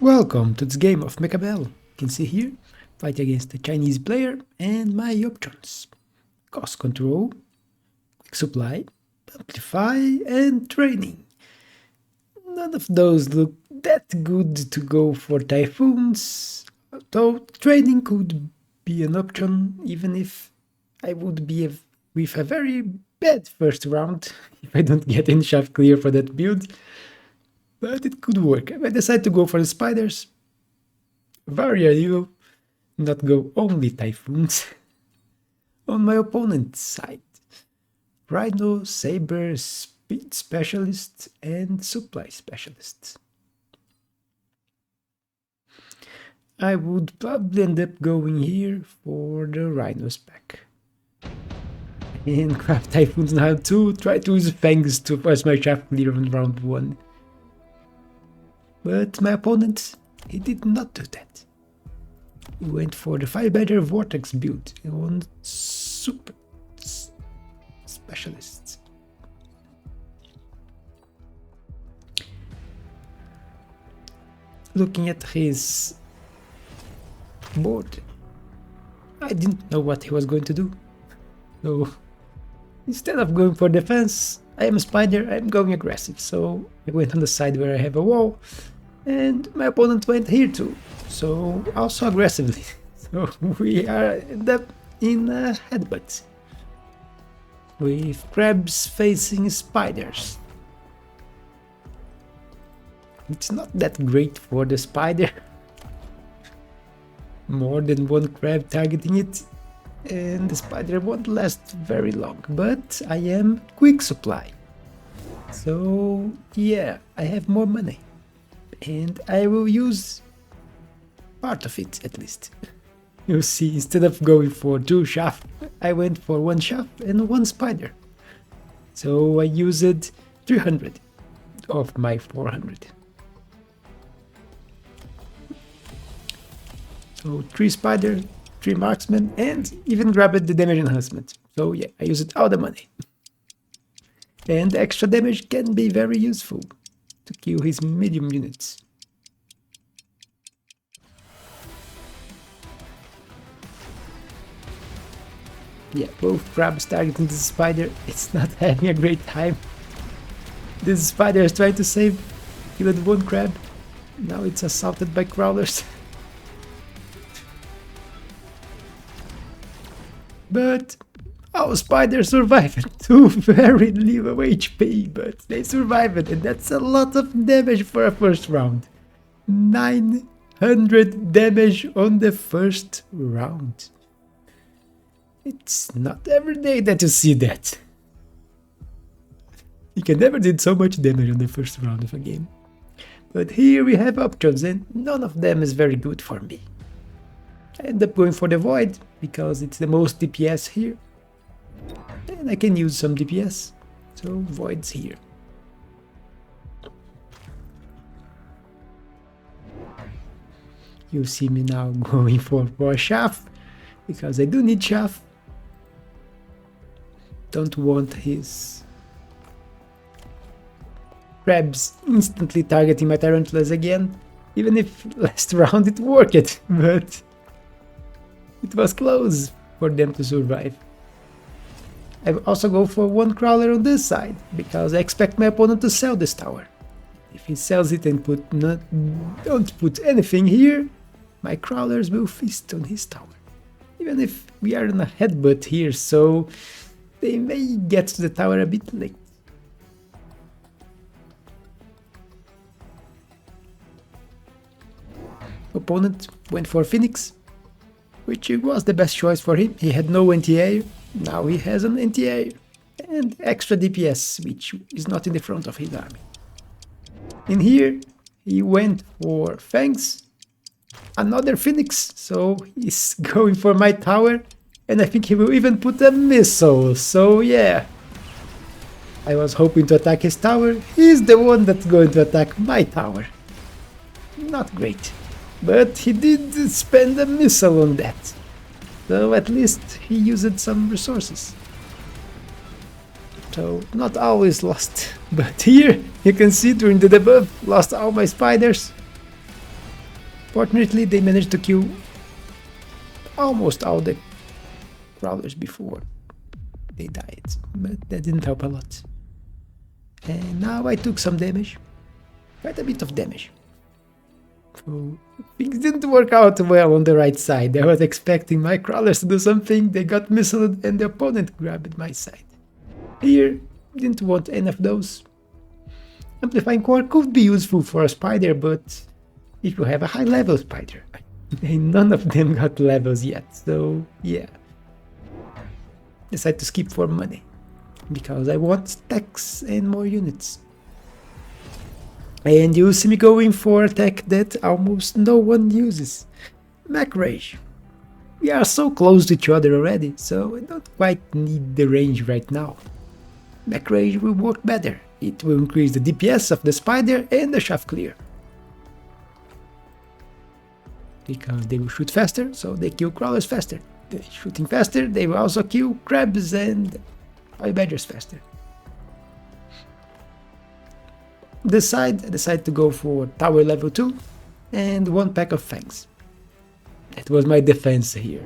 Welcome to this game of Mechabellum. You can see here, fight against a Chinese player and my options. Cost control, quick supply, amplify and training. None of those look that good to go for typhoons, though training could be an option even if I would be with a very bad first round if I don't get any shaft clear for that build. But it could work. I decided to go for the spiders. Very ideal. Not go only typhoons. On my opponent's side, Rhino, Saber, Speed Specialist and Supply Specialist. I would probably end up going here for the Rhino spec. And craft typhoons now too. Try to use fangs to force my shaft clear on round 1. But my opponent, he did not do that. He went for the 5-better Vortex build on Super Specialists. Looking at his board, I didn't know what he was going to do. So instead of going for defense, I am a spider, I'm going aggressive. So I went on the side where I have a wall. And my opponent went here too, so also aggressively. So we end up in a headbutt with crabs facing spiders. It's not that great for the spider. More than one crab targeting it, and the spider won't last very long. But I am quick supply, so yeah, I have more money. And I will use part of it at least. You see, instead of going for 2 shaft, I went for 1 shaft and 1 spider. So I used 300 of my 400. So 3 spider, 3 marksmen, and even grabbed the damage enhancement. So yeah, I used all the money. And extra damage can be very useful to kill his medium units. Yeah, both crabs targeting the spider, it's not having a great time. This spider is trying to save, killed 1 crab, now it's assaulted by crawlers. But our spiders survived. 2 very low HP, but they survived, and that's a lot of damage for a first round. 900 damage on the first round. It's not every day that you see that. You can never do so much damage on the first round of a game. But here we have options, and none of them is very good for me. I end up going for the Void, because it's the most DPS here. And I can use some DPS, so Void's here. You see me now going for a shaft, because I do need shaft. Don't want his crabs instantly targeting my tarantulas again, even if last round it worked, but it was close for them to survive. I also go for 1 crawler on this side, because I expect my opponent to sell this tower. If he sells it and don't put anything here, my crawlers will feast on his tower. Even if we are in a headbutt here, so they may get to the tower a bit late. Opponent went for Phoenix, which was the best choice for him. He had no anti-air, now he has an anti-air and extra DPS, which is not in the front of his army. In here, he went for Fangs, another Phoenix, so he's going for my tower, and I think he will even put a missile, so yeah. I was hoping to attack his tower, he's the one that's going to attack my tower. Not great. But he did spend a missile on that, so at least he used some resources. So not always lost, but here you can see during the debuff, lost all my spiders. Fortunately, they managed to kill almost all the crawlers before they died, but that didn't help a lot. And now I took some damage, quite a bit of damage. So things didn't work out well on the right side. I was expecting my crawlers to do something, they got missiled and the opponent grabbed my side. Here, didn't want any of those. Amplifying core could be useful for a spider, but if you have a high level spider, and none of them got levels yet, so yeah. Decided to skip for money, because I want stacks and more units. And you see me going for a tech that almost no one uses. Mech Rage. We are so close to each other already, so I don't quite need the range right now. Mech Rage will work better. It will increase the DPS of the spider and the shaft clear. Because they will shoot faster, so they kill crawlers faster. They're shooting faster, they will also kill crabs and fire badgers faster. I decided to go for tower level 2 and 1 pack of fangs. That was my defense here.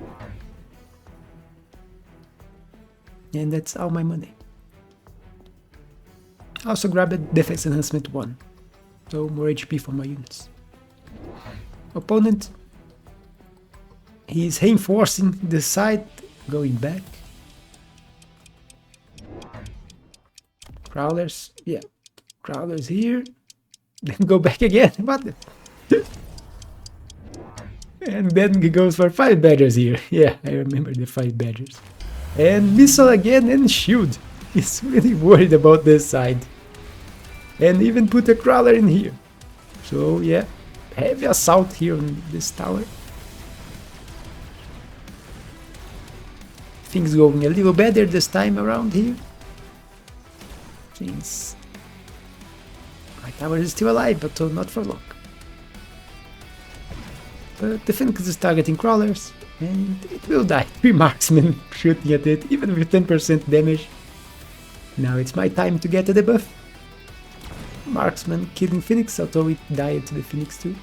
And that's all my money. I also grabbed defense enhancement 1, so more HP for my units. Opponent, he's reinforcing the side, going back. Crawlers, yeah, crawlers here, then go back again, what the? And then he goes for 5 badgers here, yeah, I remember the 5 badgers. And missile again and shield. He's really worried about this side. And even put a crawler in here. So yeah, heavy assault here on this tower. Things going a little better this time around here. Since my tower is still alive, but not for long. But the Phoenix is targeting crawlers, and it will die. 3 marksmen shooting at it, even with 10% damage. Now it's my time to get the debuff. Marksman killing Phoenix, although it died to the Phoenix too.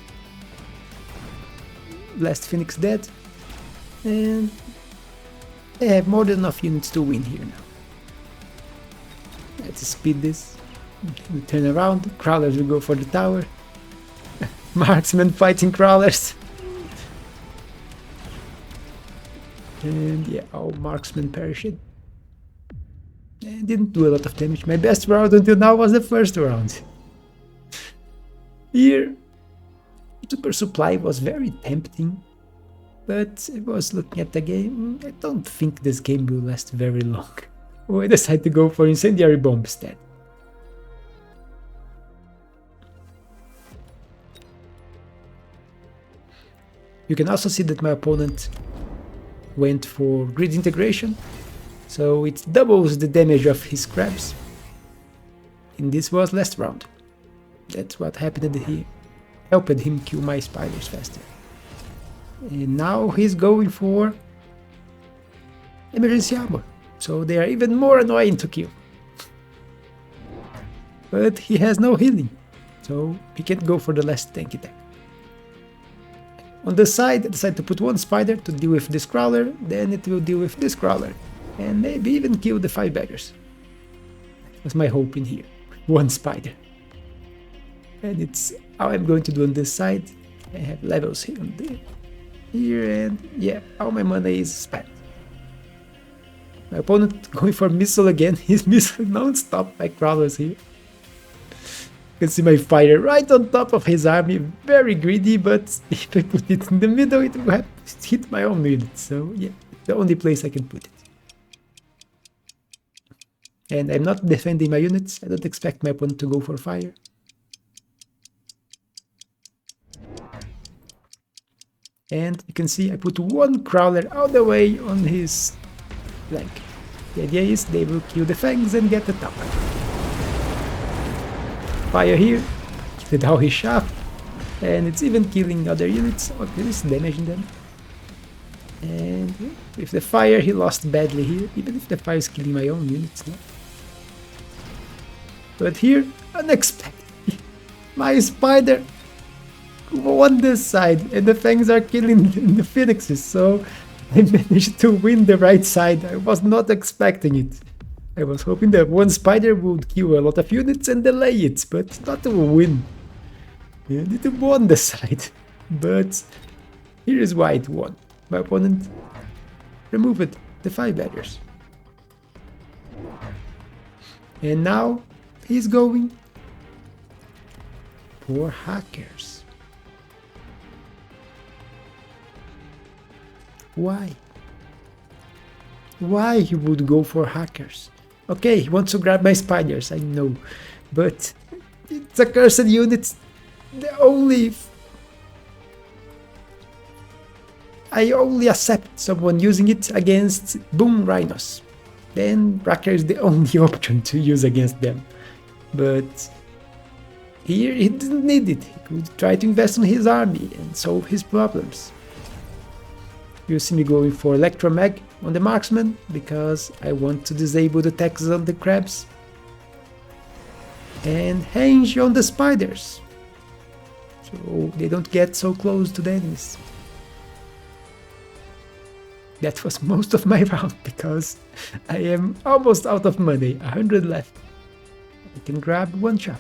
Last Phoenix dead. And I have more than enough units to win here now. Let's speed this. We turn around, crawlers will go for the tower. Marksman fighting crawlers. And yeah, all marksmen perished. And didn't do a lot of damage. My best round until now was the first round. Here, super supply was very tempting, but I was looking at the game. I don't think this game will last very long. So I decided to go for incendiary bomb instead. You can also see that my opponent went for grid integration, so it doubles the damage of his crabs. And this was last round. That's what happened here. Helped him kill my spiders faster. And now he's going for emergency armor, so they are even more annoying to kill. But he has no healing, so he can't go for the last tank attack. On the side, I decided to put 1 spider to deal with this crawler, then it will deal with this crawler, and maybe even kill the 5 badgers. That's my hope in here. 1 spider. And it's how I'm going to do on this side. I have levels here and here, and yeah, all my money is spent. My opponent going for missile again. He's missile non-stop by crawlers here. You can see my fire right on top of his army. Very greedy, but if I put it in the middle, it will have to hit my own unit. So yeah, the only place I can put it. And I'm not defending my units. I don't expect my opponent to go for fire. And you can see I put 1 crawler all the way on his flank. The idea is they will kill the fangs and get the top. Fire here, killed all his shaft, and it's even killing other units. Oh, there is damaging them. And with the fire he lost badly here, even if the fire is killing my own units now. But here, unexpectedly, my spider on this side, and the fangs are killing the phoenixes, so I managed to win the right side. I was not expecting it. I was hoping that one spider would kill a lot of units and delay it, but not to win. It won the side, but here is why it won. My opponent removed the 5 barriers. And now he's going for hackers. Why? Why he would go for hackers? Okay, he wants to grab my spiders, I know, but it's a cursed unit. I only accept someone using it against boom rhinos. Then hacker is the only option to use against them. But here he didn't need it. He could try to invest in his army and solve his problems. You see me going for Electromag on the marksman because I want to disable the attacks on the crabs. And Henge on the spiders, so they don't get so close to the enemies. That was most of my round because I am almost out of money, 100 left. I can grab one shot,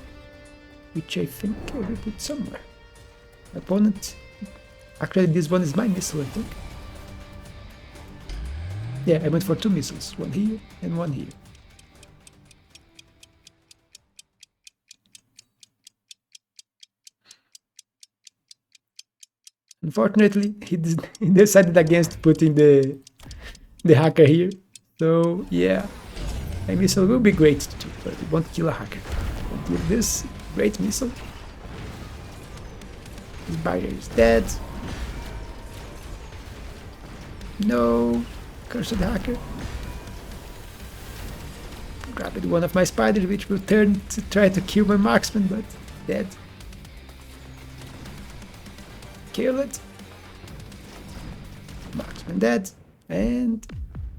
which I think I will put somewhere. Opponent, actually this one is my missile, I think. Yeah, I went for 2 missiles, one here and one here. Unfortunately, he decided against putting the hacker here. So yeah, a missile will be great too, but it won't kill a hacker. With this great missile, his barrier is dead. No, cursed hacker. Grabbed one of my spiders, which will turn to try to kill my marksman, but dead. Kill it. Marksman dead. And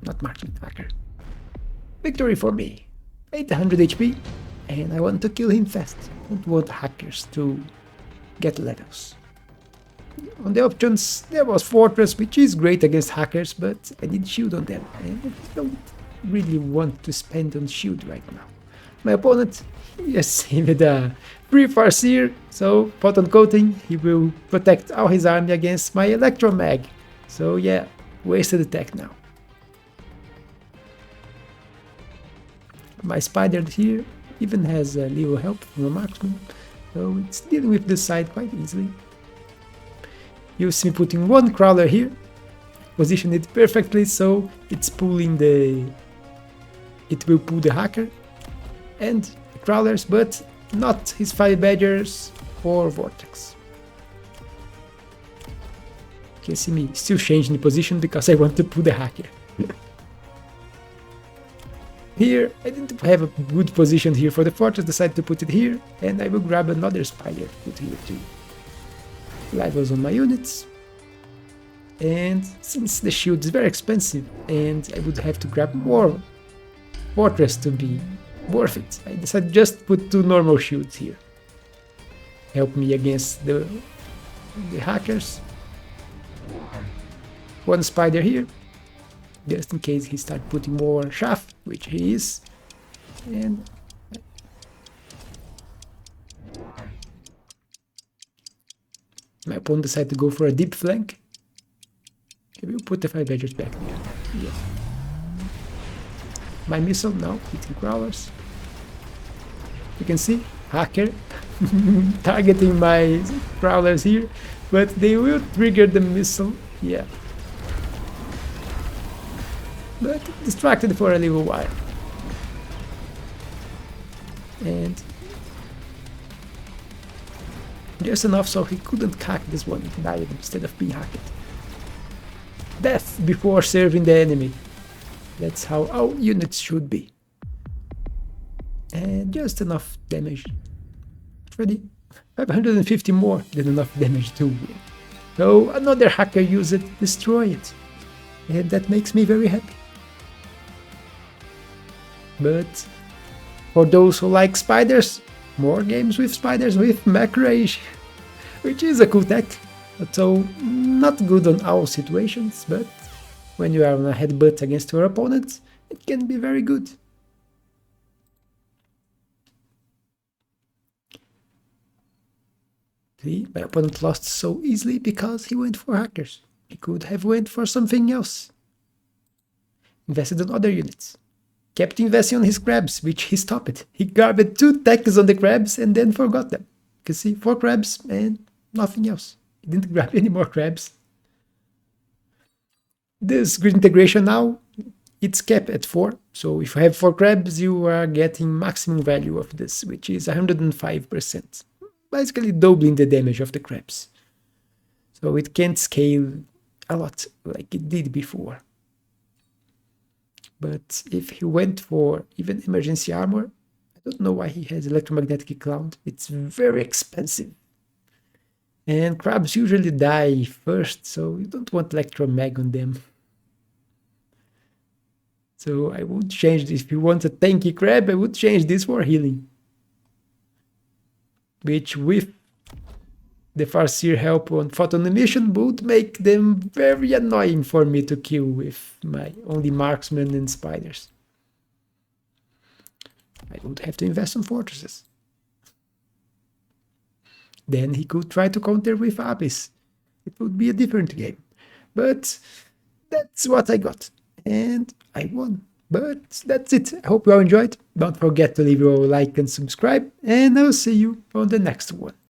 not marksman, hacker. Victory for me. 800 HP. And I want to kill him fast. I don't want hackers to get levels. On the options, there was Fortress, which is great against hackers, but I need shield on them. And I don't really want to spend on shield right now. My opponent, yes, saved a free Farseer, so Photon Coating, he will protect all his army against my Electromag. So yeah, wasted attack now. My spider here even has a little help from a marksman, so it's dealing with this side quite easily. You see me putting one crawler here, position it perfectly so it's pulling it will pull the hacker and the crawlers, but not his 5 badgers or vortex. You can see me still changing the position because I want to pull the hacker. Here, I didn't have a good position here for the fortress, decided to put it here, and I will grab another spider, put here too. Levels on my units, and since the shield is very expensive and I would have to grab more fortress to be worth it, I decided just to put 2 normal shields here. Help me against the hackers. One spider here, just in case he starts putting more shaft, which he is. And my opponent decided to go for a deep flank. I will put the 5 badgers back there. Yeah. My missile now hitting crawlers. You can see hacker targeting my crawlers here, but they will trigger the missile. Yeah. But distracted for a little while. And just enough so he couldn't hack this one, he died instead of being hacked. Death before serving the enemy. That's how our units should be. And just enough damage. Ready? 550 more than enough damage to win. So another hacker use it, destroy it. And that makes me very happy. But for those who like spiders, more games with spiders with Mech Rage. which is a cool tech. So not good on all situations, but when you are on a headbutt against your opponent, it can be very good. See, my opponent lost so easily because he went for hackers. He could have went for something else. Invested on other units. Kept investing on his crabs, which he stopped. He grabbed 2 techs on the crabs and then forgot them. You can see 4 crabs and nothing else. He didn't grab any more crabs. This grid integration now, it's capped at 4. So if you have 4 crabs, you are getting maximum value of this, which is 105%. Basically doubling the damage of the crabs. So it can't scale a lot like it did before. But if he went for even emergency armor, I don't know why he has electromagnetic clown. It's very expensive. And crabs usually die first, so you don't want electromag on them. So I would change this. If you want a tanky crab, I would change this for healing. Which with the Farseer help on photon emission would make them very annoying for me to kill with my only marksmen and spiders. I would have to invest on fortresses. Then he could try to counter with Abyss. It would be a different game. But that's what I got. And I won. But that's it. I hope you all enjoyed. Don't forget to leave your like and subscribe. And I'll see you on the next one.